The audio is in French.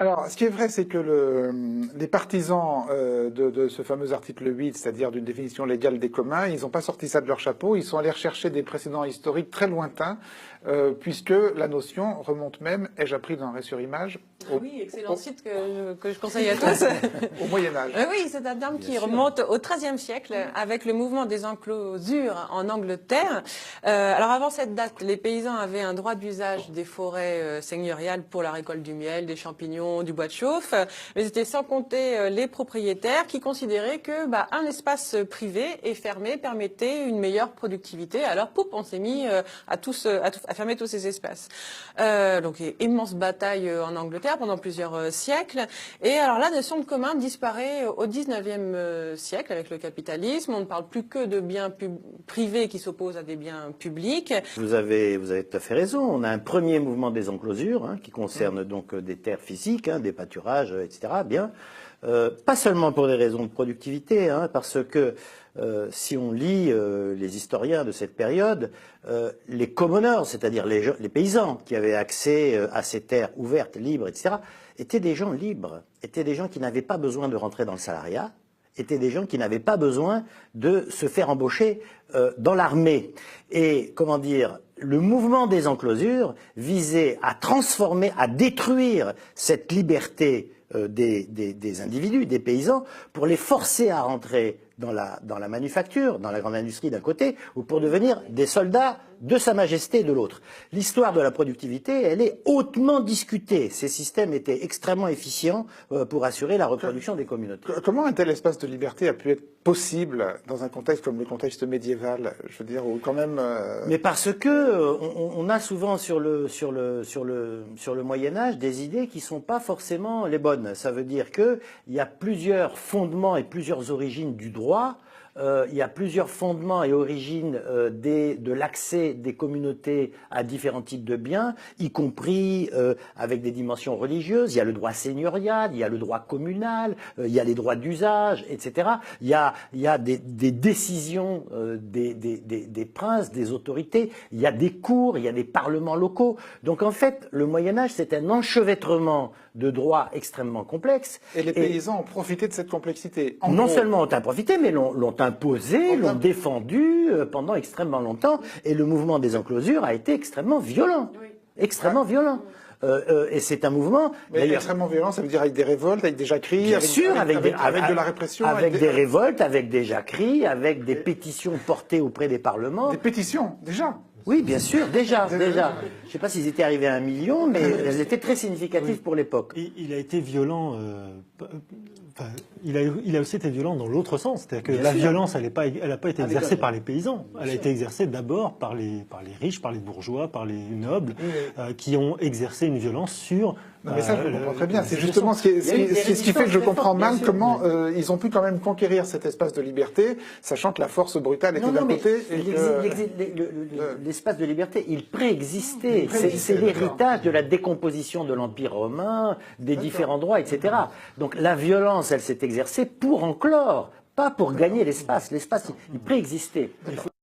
Alors, ce qui est vrai, c'est que les partisans de ce fameux article 8, c'est-à-dire d'une définition légale des communs, ils n'ont pas sorti ça de leur chapeau, ils sont allés rechercher des précédents historiques très lointains, puisque la notion remonte même, ai-je appris denrée sur image, oui, excellent site que je conseille à tous. Au Moyen-Âge. Oui, c'est un terme qui remonte au XIIIe siècle avec le mouvement des enclosures en Angleterre. Alors avant cette date, les paysans avaient un droit d'usage des forêts seigneuriales pour la récolte du miel, des champignons, du bois de chauffe, mais c'était sans compter les propriétaires qui considéraient que un espace privé et fermé permettait une meilleure productivité. Alors, poup, on s'est mis à fermer tous ces espaces. Donc, immense bataille en Angleterre pendant plusieurs siècles. Et alors, la notion de commun disparaît au XIXe siècle avec le capitalisme. On ne parle plus que de biens privés qui s'opposent à des biens publics. Vous avez tout à fait raison. On a un premier mouvement des enclosures qui concerne donc des terres physiques, des pâturages, etc. Bien. Pas seulement pour des raisons de productivité, parce que si on lit les historiens de cette période, les commoners, c'est-à-dire les paysans qui avaient accès à ces terres ouvertes, libres, etc., étaient des gens libres, étaient des gens qui n'avaient pas besoin de rentrer dans le salariat, étaient des gens qui n'avaient pas besoin de se faire embaucher dans l'armée. Et, comment dire, le mouvement des enclosures visait à transformer, à détruire cette liberté des individus, des paysans, pour les forcer à rentrer dans la manufacture, dans la grande industrie d'un côté, ou pour devenir des soldats de Sa Majesté de l'autre. L'histoire de la productivité, elle est hautement discutée. Ces systèmes étaient extrêmement efficients pour assurer la reproduction des communautés. Comment un tel espace de liberté a pu être possible dans un contexte comme le contexte médiéval, je veux dire, où quand même... Mais parce que on a souvent sur le Moyen-Âge des idées qui sont pas forcément les bonnes. Ça veut dire que il y a plusieurs fondements et plusieurs origines du droit. Il y a plusieurs fondements et origines de l'accès des communautés à différents types de biens, y compris avec des dimensions religieuses. Il y a le droit seigneurial, il y a le droit communal, il y a les droits d'usage, etc. Il y a des décisions des princes, des autorités, il y a des cours, il y a des parlements locaux. Donc en fait, le Moyen-Âge, c'est un enchevêtrement de droits extrêmement complexes. Et les paysans ont profité de cette complexité. Non seulement ont profité, mais l'ont imposé, l'ont défendu pendant extrêmement longtemps. Et le mouvement des enclosures a été extrêmement violent. Oui. Extrêmement violent. Et c'est un mouvement... Mais extrêmement violent, ça veut dire avec des révoltes, avec des jacqueries, avec de la répression. Avec des révoltes, avec des jacqueries, avec des pétitions portées auprès des parlements. Des pétitions, déjà? Oui, bien sûr, déjà. Je ne sais pas s'ils étaient arrivés à 1 million, mais elles étaient très significatives pour l'époque. Il a été violent... il a aussi été violent dans l'autre sens, c'est-à-dire que la violence, elle n'a pas été exercée par les paysans, elle a été exercée d'abord par les riches, par les bourgeois, par les nobles, qui ont exercé une violence sur... Non, mais ça, je comprends très bien. C'est justement ce qui fait que je comprends mal comment ils ont pu quand même conquérir cet espace de liberté, sachant que la force brutale était d'un côté. L'espace de liberté, il préexistait. C'est l'héritage de la décomposition de l'Empire romain, des différents droits, etc. Donc la violence, elle s'est exercée pour enclore, pas pour gagner l'espace. L'espace, il préexistait.